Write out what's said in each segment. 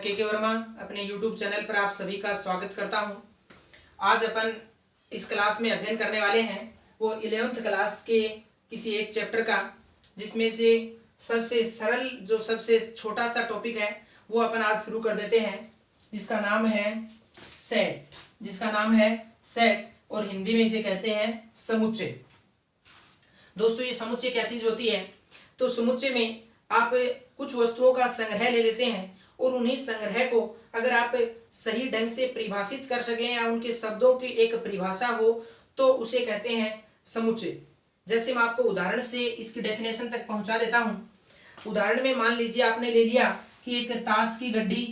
के वर्मा अपने YouTube channel पर आप सभी का स्वागत करता हूं। आज अपन इस क्लास में अध्ययन करने वाले हैं वो 11th क्लास के किसी एक चैप्टर का, जिसमें से सबसे सरल जो सबसे छोटा सा टॉपिक है वो अपन आज शुरू कर देते हैं, जिसका नाम है सेट और हिंदी में इसे कहते हैं समुच्चय। दोस्तों, ये समुच्चय क्या चीज होती है? तो समुच्चय में आप कुछ वस्तुओं का संग्रह ले लेते हैं और उन्हीं संग्रह को अगर आप सही ढंग से परिभाषित कर सकें या उनके शब्दों की एक परिभाषा हो तो उसे कहते हैं समुच्चय। जैसे मैं आपको उदाहरण से इसकी डेफिनेशन तक पहुंचा देता हूं। उदाहरण में मान लीजिए आपने ले लिया कि एक ताश की गड्डी।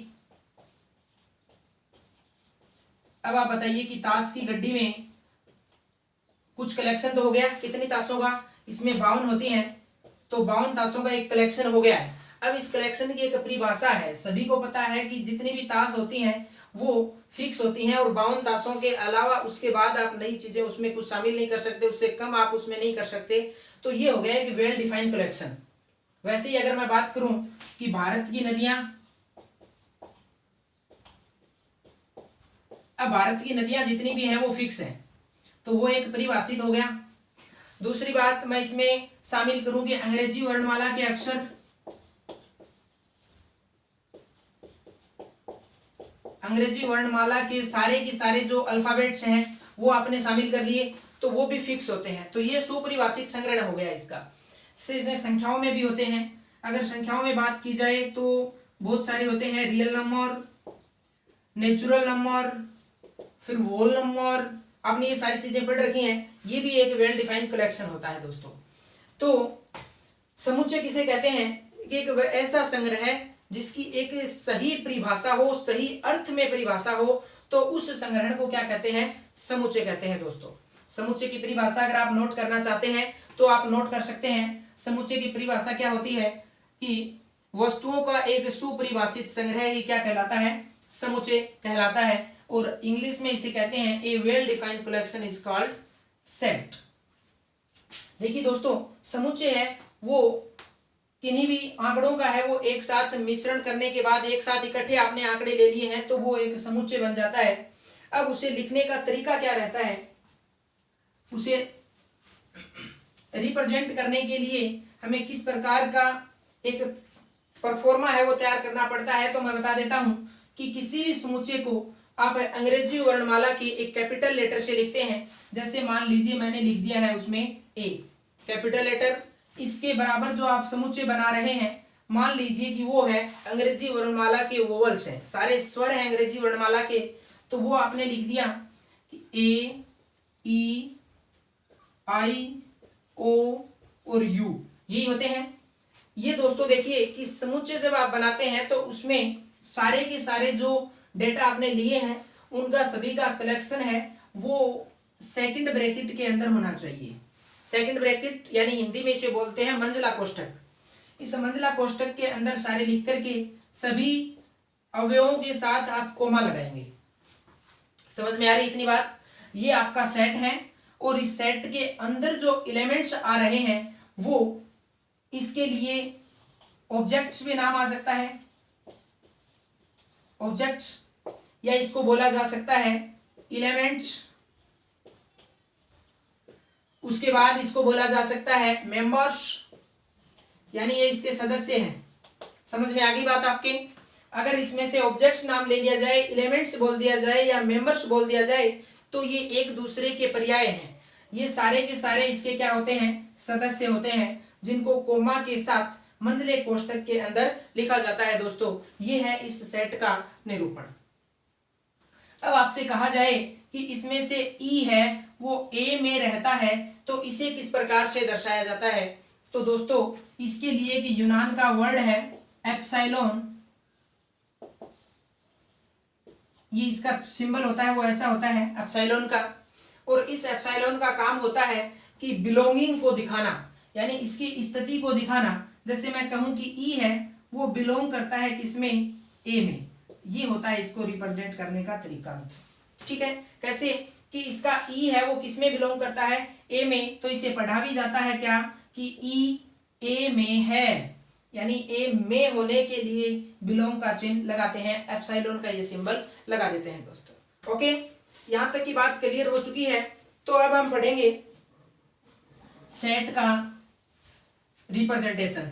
अब आप बताइए कि ताश की गड्डी में कुछ कलेक्शन तो हो गया। कितनी ताशों का? इसमें 52 होती हैं, तो 52 ताशों का एक कलेक्शन हो गया है। अब इस कलेक्शन की एक परिभाषा है। सभी को पता है कि जितनी भी ताश होती हैं वो फिक्स होती हैं और 52 ताशों के अलावा उसके बाद आप नई चीजें उसमें कुछ शामिल नहीं कर सकते, उससे कम आप उसमें नहीं कर सकते। तो ये हो गया एक वेल डिफाइंड कलेक्शन। वैसे ही अगर मैं बात करूं कि भारत की नदियां, अब भारत की नदियां जितनी भी हैं वो फिक्स हैं, तो वो एक परिभाषित हो गया। दूसरी बात मैं इसमें शामिल करूं कि अंग्रेजी वर्णमाला के अक्षर, अंग्रेजी वर्णमाला के सारे जो अल्फाबेट्स हैं वो आपने शामिल कर लिए, तो वो भी फिक्स होते हैं। तो ये सुपरिभाषित संग्रह हो गया इसका। से संख्याओं में भी होते हैं। अगर संख्याओं में बात की जाए तो बहुत सारे होते हैं। रियल नंबर, नेचुरल नंबर, फिर होल नंबर। आपने ये सारी चीजें पढ़ रखी हैं। ये भी एक वेल डिफाइंड कलेक्शन होता है दोस्तों। तो समुच्चय किसे कहते हैं? कि एक ऐसा संग्रह जिसकी एक सही परिभाषा हो, सही अर्थ में परिभाषा हो, तो उस संग्रह को क्या कहते हैं? समुच्चय कहते हैं दोस्तों। समुच्चय की परिभाषा अगर आप नोट करना चाहते हैं तो आप नोट कर सकते हैं। समुच्चय की परिभाषा क्या होती है कि वस्तुओं का एक सुपरिभाषित संग्रह ही क्या कहलाता है? समुच्चय कहलाता है। और इंग्लिश में इसे कहते हैं a well defined collection is called set. देखिए दोस्तों, समुच्चय है वो किन्हीं भी आंकड़ों का है, वो एक साथ मिश्रण करने के बाद एक साथ इकट्ठे आपने आंकड़े ले लिए हैं तो वो एक समुच्चय बन जाता है। अब उसे लिखने का तरीका क्या रहता है? उसे रिप्रेजेंट करने के लिए हमें किस प्रकार का एक परफॉर्मा है वो तैयार करना पड़ता है। तो मैं बता देता हूं कि किसी भी समुच्चय को आप अंग्रेजी वर्णमाला की एक कैपिटल लेटर से लिखते हैं। जैसे मान लीजिए मैंने लिख दिया है उसमें ए कैपिटल लेटर। इसके बराबर जो आप समुच्चय बना रहे हैं, मान लीजिए कि वो है अंग्रेजी वर्णमाला के वोवल्स हैं, सारे स्वर हैं अंग्रेजी वर्णमाला के। तो वो आपने लिख दिया कि ए, ई, आई, ओ और यू, यही होते हैं। ये दोस्तों देखिए कि समुच्चय जब आप बनाते हैं तो उसमें सारे के सारे जो डेटा आपने लिए हैं उनका सभी का कलेक्शन है वो सेकंड ब्रैकेट के अंदर होना चाहिए। सेकंड ब्रैकेट यानी हिंदी में इसे बोलते हैं मंझला कोष्ठक। इस मंझला कोष्ठक के अंदर सारे लिख करके सभी अवयवों के साथ आप कोमा लगाएंगे। समझ में आ रही इतनी बात? ये आपका सेट है और इस सेट के अंदर जो एलिमेंट्स आ रहे हैं वो, इसके लिए ऑब्जेक्ट्स भी नाम आ सकता है, ऑब्जेक्ट्स, या इसको बोला जा सकता है एलिमेंट्स। उसके बाद इसको बोला जा सकता है मेंबर्स, यानी ये इसके सदस्य हैं। समझ में आ गई बात आपके? अगर इसमें से ऑब्जेक्ट्स नाम ले लिया जाए, एलिमेंट्स बोल दिया जाए या मेंबर्स बोल दिया जाए तो ये एक दूसरे के पर्याय हैं। ये सारे के सारे इसके क्या होते हैं? सदस्य होते हैं, जिनको कोमा के साथ मंझले कोष्ठक के अंदर लिखा जाता है। दोस्तों, ये है इस सेट का निरूपण। अब आपसे कहा जाए कि इसमें से ई है वो ए में रहता है तो इसे किस प्रकार से दर्शाया जाता है? तो दोस्तों, इसके लिए कि यूनान का वर्ड है एप्सिलॉन, ये इसका सिंबल होता है वो ऐसा होता है एप्सिलॉन का। और इस एप्सिलॉन का काम होता है कि बिलोंगिंग को दिखाना, यानी इसकी स्थिति को दिखाना। जैसे मैं कहूं कि ई है वो बिलोंग करता है किसमें? ए में। ये होता है इसको रिप्रेजेंट करने का तरीका। ठीक है? कैसे कि इसका ई है वो किसमें बिलोंग करता है? ए में। तो इसे पढ़ा भी जाता है क्या कि ई ए में है। यानी ए में होने के लिए बिलोंग का चिन्ह लगाते हैं, एप्सिलॉन का ये सिंबल लगा देते हैं दोस्तों। ओके, यहां तक की बात क्लियर हो चुकी है। तो अब हम पढ़ेंगे सेट का रिप्रेजेंटेशन।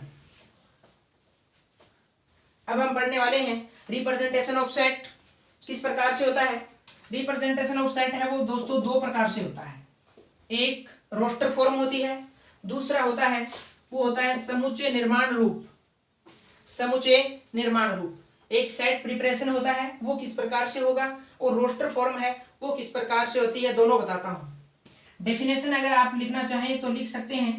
अब हम पढ़ने वाले हैं रिप्रेजेंटेशन ऑफ सेट किस प्रकार से होता है। रिप्रेजेंटेशन ऑफ सेट है वो दोस्तों दो प्रकार से होता है, एक रोस्टर फॉर्म होती है, दूसरा होता है वो होता है समुच्चय निर्माण रूप। समुच्चय निर्माण रूप, एक सेट प्रिपरेशन होता है वो किस प्रकार से होगा और रोस्टर फॉर्म है वो किस प्रकार से होती है, दोनों बताता हूं। डेफिनेशन अगर आप लिखना चाहें तो लिख सकते हैं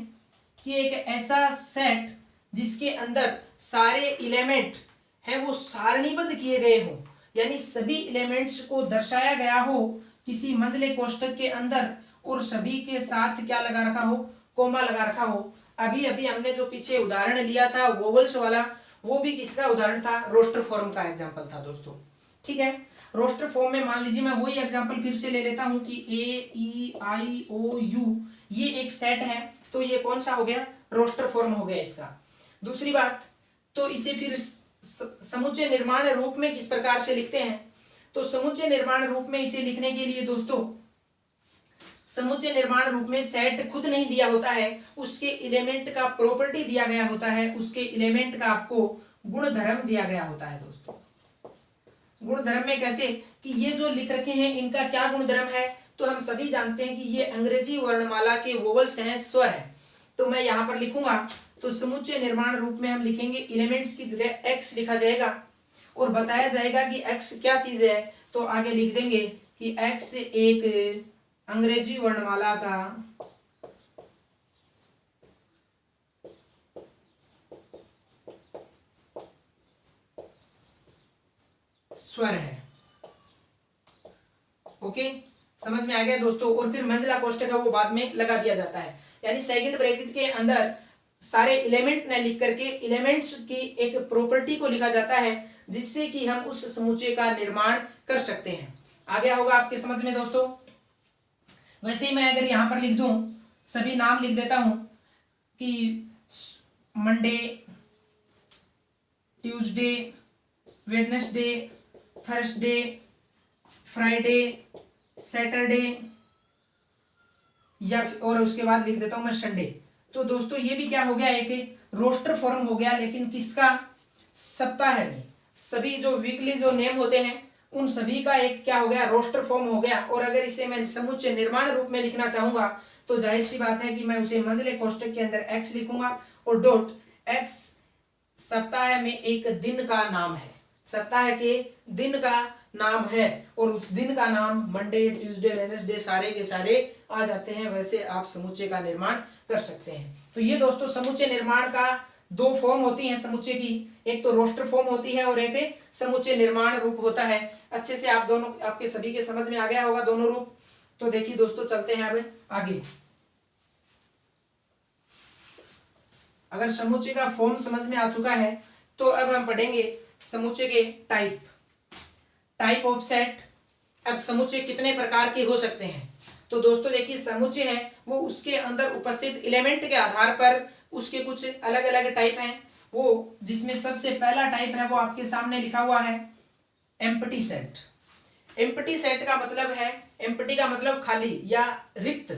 कि एक ऐसा सेट जिसके अंदर सारे एलिमेंट है वो सारणीबद्ध किए गए हो, यानी सभी एलिमेंट्स को दर्शाया गया हो किसी मंझले कोष्ठक के अंदर और सभी के साथ क्या लगा रखा हो, कोमा लगा रखा हो। अभी अभी हमने जो पीछे उदाहरण लिया था वोवल्स वाला, वो भी किसका उदाहरण था, रोस्टर फॉर्म का एग्जांपल था दोस्तों। ठीक है, रोस्टर फॉर्म में मान लीजिए मैं वही एग्जांपल फिर से ले लेता हूं कि ए ई आई ओ यू ये एक सेट है, तो ये कौन सा हो गया, रोस्टर फॉर्म हो गया इसका। दूसरी बात, तो इसे फिर समुच्चय निर्माण रूप में किस प्रकार से लिखते हैं, तो समुच्चय निर्माण रूप में इसे लिखने के लिए दोस्तों समुच्चय निर्माण रूप में सेट खुद नहीं दिया होता है, उसके एलिमेंट का प्रॉपर्टी दिया गया होता है, उसके एलिमेंट का आपको गुणधर्म दिया गया होता है दोस्तों। गुणधर्म में कैसे कि ये जो लिख रखे हैं इनका क्या गुणधर्म है, तो हम सभी जानते हैं कि ये अंग्रेजी वर्णमाला के वोवल्स हैं, स्वर है। तो मैं यहाँ पर लिखूंगा तो समुच्चय निर्माण रूप में हम लिखेंगे एलिमेंट्स की जगह एक्स लिखा जाएगा और बताया जाएगा कि एक्स क्या चीज है, तो आगे लिख देंगे कि एक्स एक अंग्रेजी वर्णमाला का स्वर है। ओके, समझ में आ गया दोस्तों। और फिर मंझला कोष्ठक है वो बाद में लगा दिया जाता है, यानी सेकंड ब्रैकेट के अंदर सारे एलिमेंट न लिख करके एलिमेंट्स की एक प्रॉपर्टी को लिखा जाता है जिससे कि हम उस समुच्चय का निर्माण कर सकते हैं। आ गया होगा आपके समझ में दोस्तों। वैसे ही मैं अगर यहां पर लिख दूं, सभी नाम लिख देता हूं कि Monday, Tuesday, Wednesday, Thursday, Friday, Saturday, या और उसके बाद लिख देता हूं मैं संडे। तो दोस्तों ये भी क्या हो गया, एक रोस्टर फॉर्म हो गया, लेकिन किसका, सप्ताह में सभी जो वीकली जो नेम होते हैं उन सभी का एक क्या हो गया, रोस्टर फॉर्म हो गया। और अगर इसे मैं समुच्चय निर्माण रूप में लिखना चाहूंगा तो जाहिर सी बात है कि मैं उसे मंझले कोष्ठक के अंदर एक्स लिखूंगा और डॉट एक्स सप्ताह में एक दिन का नाम है, सप्ताह के दिन का नाम है, और उस दिन का नाम मंडे, ट्यूसडे, वेडनेसडे सारे के सारे आ जाते हैं। वैसे आप समुच्चय का निर्माण कर सकते हैं। तो ये दोस्तों समुच्चय निर्माण का दो फॉर्म होती हैं समुच्चय की, एक तो रोस्टर फॉर्म होती है और एक समुच्चय निर्माण रूप होता है। अच्छे से आप दोनों, आपके सभी के समझ में आ गया होगा दोनों रूप। तो देखिए दोस्तों चलते हैं अब आगे। अगर समुच्चय का फॉर्म समझ में आ चुका है तो अब हम पढ़ेंगे समुच्चय के टाइप ऑफ सेट। अब समुच्चय कितने प्रकार के हो सकते हैं, तो दोस्तों देखिए समुच्चय है वो उसके अंदर उपस्थित एलिमेंट के आधार पर उसके कुछ अलग अलग टाइप हैं। वो जिसमें सबसे पहला टाइप है वो आपके सामने लिखा हुआ है एम्प्टी सेट। एम्प्टी सेट का मतलब है, एम्प्टी का मतलब खाली या रिक्त,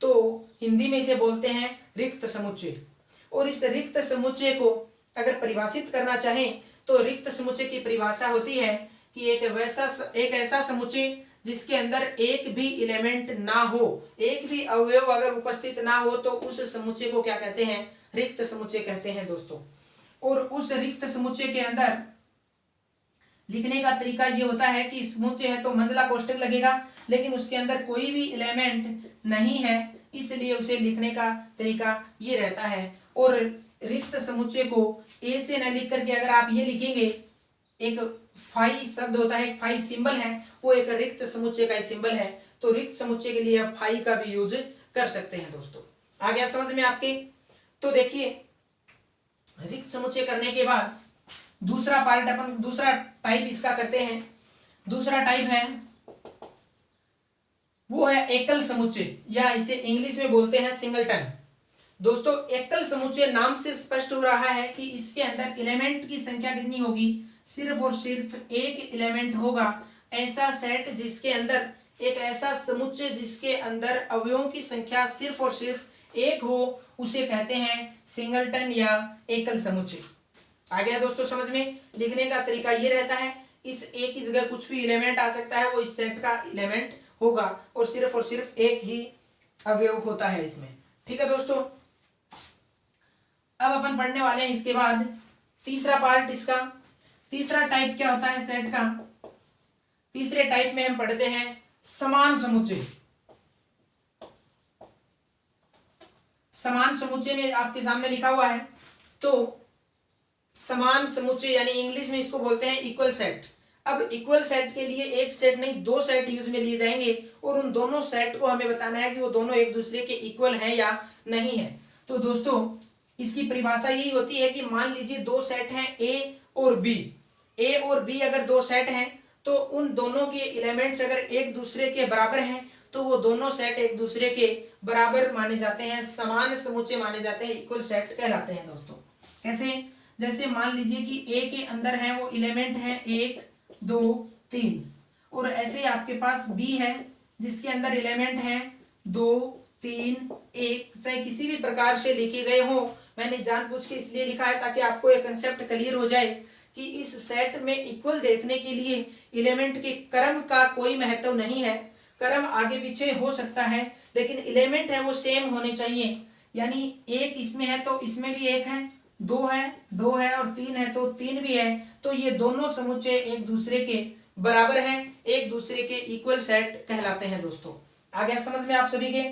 तो हिंदी में इसे बोलते हैं रिक्त समुच्चय। और इस रिक्त समुच्चय को अगर परिभाषित करना चाहें तो रिक्त समुच्चय की परिभाषा होती है कि एक ऐसा समुच्चय जिसके अंदर एक भी एलिमेंट ना हो, एक भी अवयव अगर उपस्थित ना हो, तो उस समुच्चय को क्या कहते हैं, रिक्त समुच्चय कहते हैं दोस्तों। और उस रिक्त समुच्चय के अंदर लिखने का तरीका ये होता है कि समुच्चय है तो मंझला कोष्ठक लगेगा, लेकिन उसके अंदर कोई भी एलिमेंट नहीं है, इसलिए उसे लिखने का तरीका ये रहता है। और रिक्त समुच्चय को ए से न लिख करके अगर आप ये लिखेंगे, एक फाई शब्द होता है, एक फाई सिंबल है, वो एक रिक्त समुच्चय का सिंबल है, तो रिक्त समुच्चय के लिए आप फाई का भी यूज कर सकते हैं दोस्तों। आ गया समझ में आपके। तो देखिए रिक्त समुच्चय करने के बाद दूसरा पार्ट अपन दूसरा टाइप इसका करते हैं। दूसरा टाइप है वो है एकल समुच्चय, या इसे इंग्लिश में बोलते हैं सिंगलटन। दोस्तों एकल समुच्चय नाम से स्पष्ट हो रहा है कि इसके अंदर एलिमेंट की संख्या कितनी होगी, सिर्फ और सिर्फ एक एलिमेंट होगा। ऐसा सेट जिसके अंदर एक ऐसा समुच्चय जिसके अंदर अवयवों की संख्या सिर्फ और सिर्फ एक हो, उसे कहते हैं सिंगलटन या एकल समुच्चय। आ गया दोस्तों समझ में। लिखने का तरीका ये रहता है, इस एक की जगह कुछ भी एलिमेंट आ सकता है, वो इस सेट का एलिमेंट होगा और सिर्फ एक ही अवयव होता है इसमें। ठीक है दोस्तों, अब अपन पढ़ने वाले हैं इसके बाद तीसरा पार्ट इसका। तीसरा टाइप क्या होता है सेट का? तीसरे टाइप में हम पढ़ते हैं समान समुच्चय। समान समुच्चय में आपके सामने लिखा हुआ है, तो समान समुच्चय यानी इंग्लिश में इसको बोलते हैं इक्वल सेट। अब इक्वल सेट के लिए एक सेट नहीं, दो सेट यूज में लिए जाएंगे और उन दोनों सेट को हमें बताना है कि वो दोनों एक दूसरे के इक्वल हैं या नहीं है। तो दोस्तों इसकी परिभाषा यही होती है कि मान लीजिए दो सेट हैं ए और बी। ए और बी अगर दो सेट हैं तो उन दोनों के एलिमेंट्स अगर एक दूसरे के बराबर हैं तो वो दोनों सेट एक दूसरे के बराबर माने जाते हैं, समान समुच्चय माने जाते हैं, इक्वल सेट कहलाते हैं दोस्तों। कैसे? जैसे मान लीजिए कि ए के अंदर है वो एलिमेंट है 1 2 3 और ऐसे ही आपके पास बी है जिसके अंदर एलिमेंट है 2 3 1। चाहे किसी भी प्रकार से लिखे गए हो, मैंने जानबूझ के इसलिए लिखा है ताकि आपको एक कंसेप्ट क्लियर हो जाए कि इस सेट में इक्वल देखने के लिए एलिमेंट के क्रम का कोई महत्व नहीं है। क्रम आगे पीछे हो सकता है लेकिन एलिमेंट है वो सेम होने चाहिए। यानी एक इसमें है तो इसमें भी एक है, दो है और तीन है तो तीन भी है, तो ये दोनों समुच्चय एक दूसरे के बराबर हैं, एक दूसरे के इक्वल सेट कहलाते हैं दोस्तों। आ गया समझ में आप सभी के?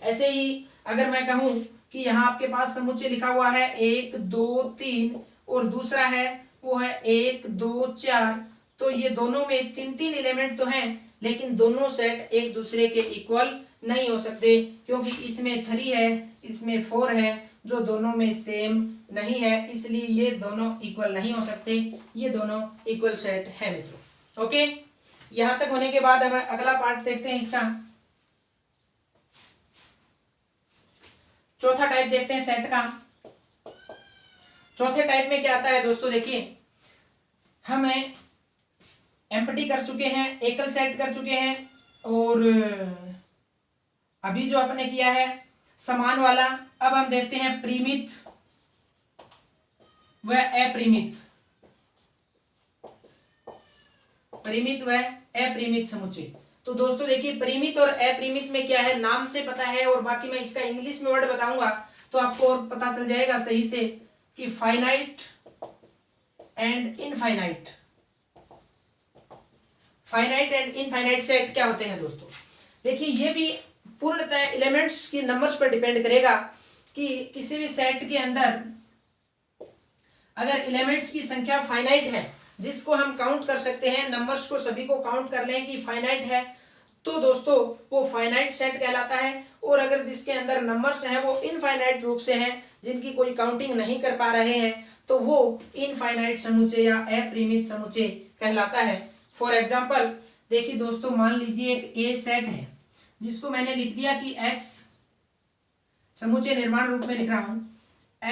ऐसे ही अगर मैं कहूं कि यहाँ आपके पास समुच्चय लिखा हुआ है 1 2 3 और दूसरा है वो है 1 2 4, तो ये दोनों में तीन तीन एलिमेंट तो हैं लेकिन दोनों सेट एक दूसरे के इक्वल नहीं हो सकते, क्योंकि इसमें 3 है इसमें 4 है जो दोनों में सेम नहीं है, इसलिए ये दोनों इक्वल नहीं हो सकते। ये दोनों इक्वल सेट है मित्रों। ओके, यहां तक होने के बाद हम अगला पार्ट देखते हैं इसका। चौथा टाइप देखते हैं सेट का। चौथे टाइप में क्या आता है दोस्तों? देखिए हमें एम्प्टी कर चुके हैं, एकल सेट कर चुके हैं और अभी जो अपने किया है समान वाला। अब हम देखते हैं परिमित व अपरिमित। परिमित व अपरिमित समुच्चय। तो दोस्तों देखिए परिमित और अपरिमित में क्या है, नाम से पता है और बाकी मैं इसका इंग्लिश में वर्ड बताऊंगा तो आपको और पता चल जाएगा सही से कि finite and infinite. Finite and infinite set क्या होते हैं दोस्तों? देखिए ये भी पूर्णतः एलिमेंट्स की नंबर्स पर डिपेंड करेगा कि किसी भी सेट के अंदर अगर एलिमेंट्स की संख्या फाइनाइट है जिसको हम काउंट कर सकते हैं, नंबर्स को सभी को काउंट कर लें कि फाइनाइट है, तो दोस्तों वो फाइनाइट सेट कहलाता है। और अगर जिसके अंदर नंबर्स हैं वो इनफाइनाइट रूप से हैं, जिनकी कोई काउंटिंग नहीं कर पा रहे हैं, तो वो इनफाइनाइट समुच्चय या अपरिमित समुच्चय कहलाता है। फॉर एग्जाम्पल देखिए दोस्तों, मान लीजिए एक ए सेट है जिसको मैंने लिख दिया कि x, समुच्चय निर्माण रूप में लिख रहा हूं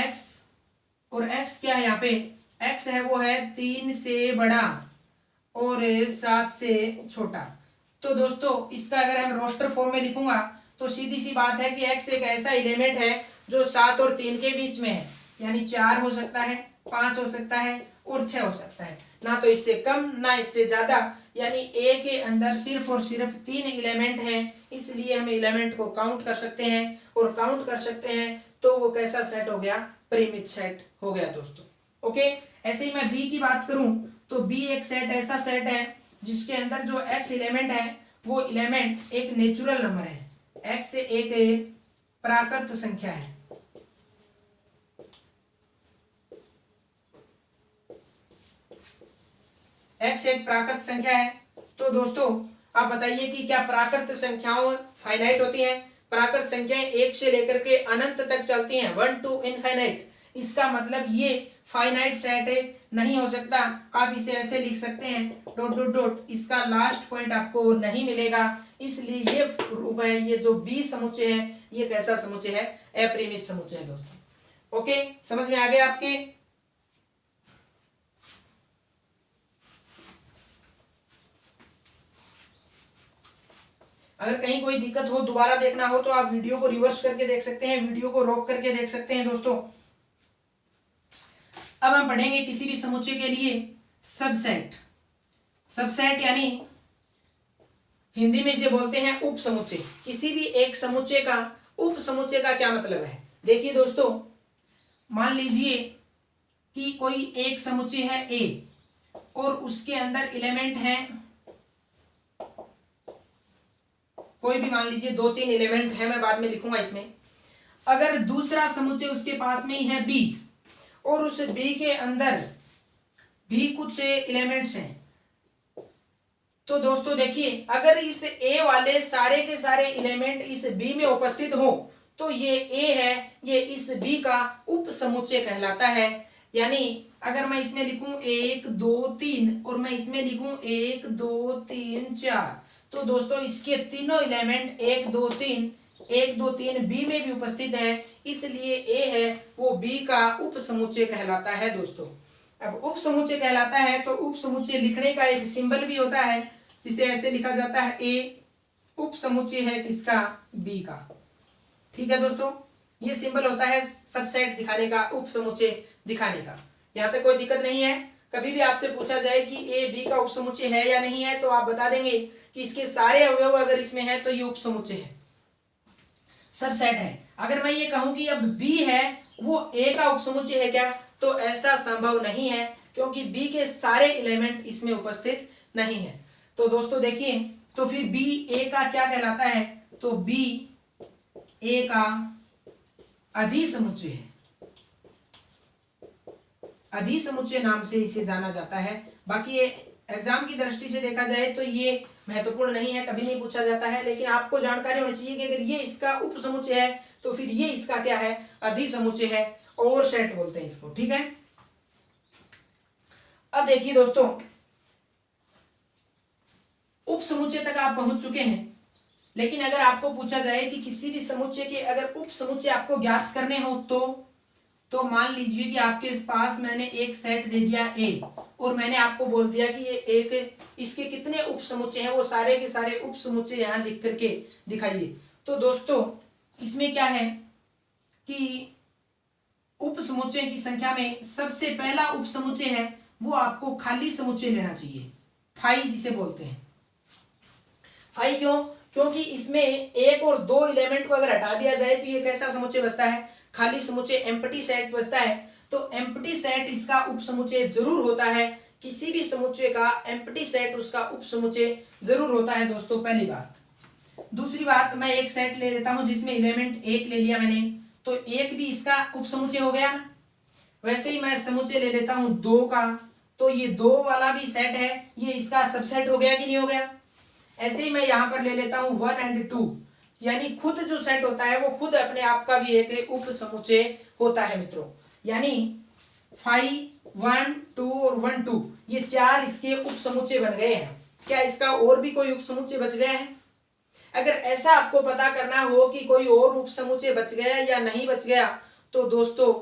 x, और x क्या है यहाँ पे? x है वो है 3 से बड़ा और 7 से छोटा। तो दोस्तों इसका अगर हम रोस्टर फॉर्म में लिखूंगा तो सीधी सी बात है कि x एक ऐसा एलिमेंट है जो 7 और 3 के बीच में है, यानी 4 हो सकता है, 5 हो सकता है और 6 हो सकता है, ना तो इससे कम ना इससे ज्यादा। यानी ए के अंदर सिर्फ और सिर्फ 3 एलिमेंट हैं, इसलिए हम एलिमेंट को काउंट कर सकते हैं, और काउंट कर सकते हैं तो वो कैसा सेट हो गया? परिमित सेट हो गया दोस्तों। ओके, ऐसे ही मैं बी की बात करूं तो बी एक सेट ऐसा सेट है जिसके अंदर जो एक्स एलिमेंट है वो एलिमेंट एक नेचुरल नंबर है, एक्स एक प्राकृत संख्या है। एक्स एक प्राकृत संख्या है। तो दोस्तों आप बताइए कि क्या प्राकृत संख्याओं फाइनाइट होती हैं? प्राकृत संख्याएं 1 से लेकर के अनंत तक चलती हैं, 1 to इनफाइनाइट। इसका मतलब ये फाइनाइट सेट नहीं हो सकता, आप इसे ऐसे लिख सकते हैं डॉट डॉट डॉट, इसका लास्ट पॉइंट आपको नहीं मिलेगा, इसलिए ये रूप है, ये जो बी समुच्चय है ये कैसा समुच्चय है, अपरिमित समुच्चय है दोस्तों। ओके, समझ में आ गया आपके। अगर कहीं कोई दिक्कत हो, दोबारा देखना हो तो आप वीडियो को रिवर्स करके देख सकते हैं, वीडियो को रोक करके देख सकते हैं दोस्तों। अब हम पढ़ेंगे किसी भी समुच्चय के लिए सबसेट। सबसेट यानी हिंदी में इसे बोलते हैं उप समुच्चय। किसी भी एक समुच्चय का उप समुच्चय का क्या मतलब है, देखिए दोस्तों, मान लीजिए कि कोई एक समुच्चय है ए और उसके अंदर एलिमेंट है, कोई भी मान लीजिए 2-3 एलिमेंट है, मैं बाद में लिखूंगा इसमें। अगर दूसरा समुच्चय उसके पास में ही है बी और उस बी के अंदर भी कुछ एलिमेंट्स हैं, तो दोस्तों देखिए, अगर इस ए वाले सारे के सारे एलिमेंट इस बी में उपस्थित हो तो ये ए है, ये इस बी का उप समुच्चय कहलाता है। यानी अगर मैं इसमें लिखूं 1 2 3 और मैं इसमें लिखूं 1 2 3 4, तो दोस्तों इसके तीनों एलिमेंट 1 2 3 बी में भी उपस्थित है, इसलिए ए है वो बी का उप समुच्चय कहलाता है दोस्तों। अब उप समुच्चय कहलाता है तो उप समुच्चय लिखने का एक सिंबल भी होता है, जिसे ऐसे लिखा जाता है ए उप समुच्चय है किसका, बी का। ठीक है दोस्तों, ये सिंबल होता है सबसेट दिखाने का, उप समुच्चय दिखाने का। यहाँ तक कोई दिक्कत नहीं है। कभी भी आपसे पूछा जाए कि ए बी का उप समुच्चय है या नहीं है, तो आप बता देंगे कि इसके सारे अवयव अगर इसमें है तो ये उप समुच्चय है, सबसेट है। अगर मैं ये कहूं कि अब बी है वो ए का उप समुच्चय है क्या, तो ऐसा संभव नहीं है, क्योंकि बी के सारे एलिमेंट इसमें उपस्थित नहीं है। तो दोस्तों देखिए, तो फिर बी ए का क्या कहलाता है, तो बी ए का अधिसमुच्चय है, अधिसमुच्चय नाम से इसे जाना जाता है। बाकी ये एग्जाम की दृष्टि से देखा जाए तो ये महत्वपूर्ण नहीं है, कभी नहीं पूछा जाता है, लेकिन आपको जानकारी होनी चाहिए कि अगर ये इसका उप समुच्चय है तो फिर ये इसका क्या है, अधिसमुच्चय है, ओवरसेट बोलते हैं इसको। ठीक है, अब देखिए दोस्तों, उप समुच्चय तक आप पहुंच चुके हैं, लेकिन अगर आपको पूछा जाए कि किसी भी समुच्चय के अगर उप समुच्चय आपको ज्ञात करने हो तो मान लीजिए कि आपके पास मैंने एक सेट दे दिया ए और मैंने आपको बोल दिया कि ये एक, इसके कितने उप समुच्चय हैं वो सारे के सारे उप समुच्चय यहाँ लिख करके दिखाइए। तो दोस्तों इसमें क्या है कि उप समुच्चय की संख्या में सबसे पहला उप समुच्चय है वो आपको खाली समुच्चय लेना चाहिए, फाई जिसे बोलते हैं। फाई क्यों, क्योंकि इसमें एक और दो एलिमेंट को अगर हटा दिया जाए तो ये कैसा समुच्चय बचता है, खाली समुच्चय, एम्प्टी सेट बचता है। तो एम्प्टी सेट इसका उप समुच्चय जरूर होता है, किसी भी समुच्चय का एम्प्टी सेट उसका उप समुच्चय जरूर होता है दोस्तों, पहली बात। दूसरी बात, मैं एक सेट ले लेता हूं जिसमें एलिमेंट 1 ले लिया मैंने, तो 1 भी इसका उप समुच्चय हो गया ना। वैसे ही मैं समुच्चय ले लेता हूं 2 का, तो ये 2 वाला भी सेट है, ये इसका सबसेट हो गया कि नहीं हो गया। ऐसे ही मैं यहाँ पर ले लेता हूँ 1 और 2, यानी खुद जो सेट होता है वो खुद अपने आप का भी एक उप समुच्चय होता है मित्रों। यानी 5 1 2 और 1 2 ये 4 इसके उप समुच्चय बन गए हैं। क्या इसका और भी कोई उप समुच्चय बच गया है? अगर ऐसा आपको पता करना हो कि कोई और उप समुच्चय बच गया या नहीं बच गया, तो दोस्तों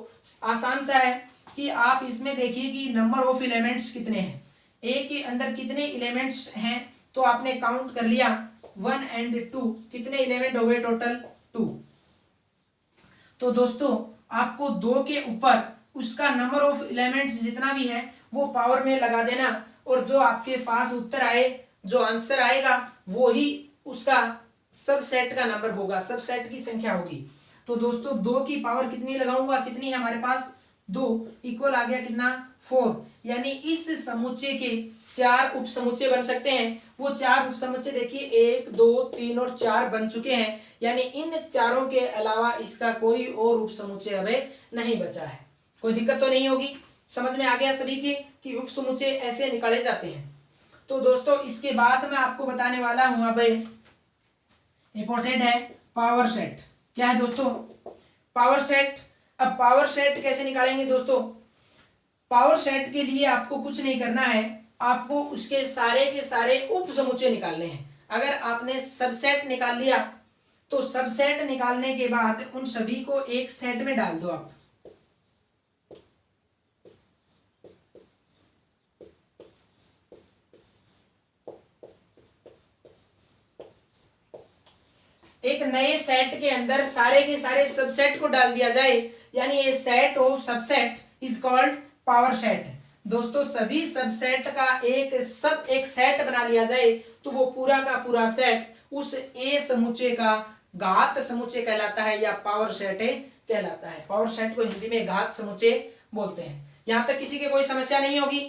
आसान सा है कि आप इसमें देखिए कि नंबर ऑफ एलिमेंट्स कितने हैं, ए के अंदर कितने एलिमेंट्स हैं, तो आपने काउंट कर लिया 1 और 2, कितने एलिमेंट हो गए टोटल 2। तो दोस्तों आपको 2 के ऊपर उसका नंबर ऑफ एलिमेंट्स जितना भी है वो पावर में लगा देना, और जो आपके पास उत्तर आए, जो आंसर आएगा वो ही उसका सबसेट का नंबर होगा, सबसेट की संख्या होगी। तो दोस्तों 2 की पावर कितनी लगाऊंगा, कितनी है हमारे पास 2, इक्वल आ गया कितना 4। यानी इस समुच्चय के 4 उप समुच्चय बन सकते हैं। वो 4 उप समुच्चय देखिए 1 2 3 और 4 बन चुके हैं, यानी इन चारों के अलावा इसका कोई और उप समुच्चय अभी नहीं बचा है। कोई दिक्कत तो नहीं होगी, समझ में आ गया सभी के कि उप समुच्चय ऐसे निकाले जाते हैं। तो दोस्तों इसके बाद मैं आपको बताने वाला हूं, अब इंपॉर्टेंट है पावर सेट। क्या है दोस्तों? Power set. अब पावर सेट कैसे निकालेंगे दोस्तों? पावर सेट के लिए आपको कुछ नहीं करना है, आपको उसके सारे के सारे उप समुच्चय निकालने हैं। अगर आपने सबसेट निकाल लिया तो सबसेट निकालने के बाद उन सभी को एक सेट में डाल दो आप। एक नए सेट के अंदर सारे के सारे सबसेट को डाल दिया जाए, यानी ये set of subset is called power set. दोस्तों सभी सबसेट का एक सेट बना लिया जाए तो वो पूरा का पूरा सेट उस ए समुच्चय का घात समुच्चय कहलाता है या पावर सेट कहलाता है। पावर सेट को हिंदी में घात समुच्चय बोलते हैं। यहां तक किसी के कोई समस्या नहीं होगी।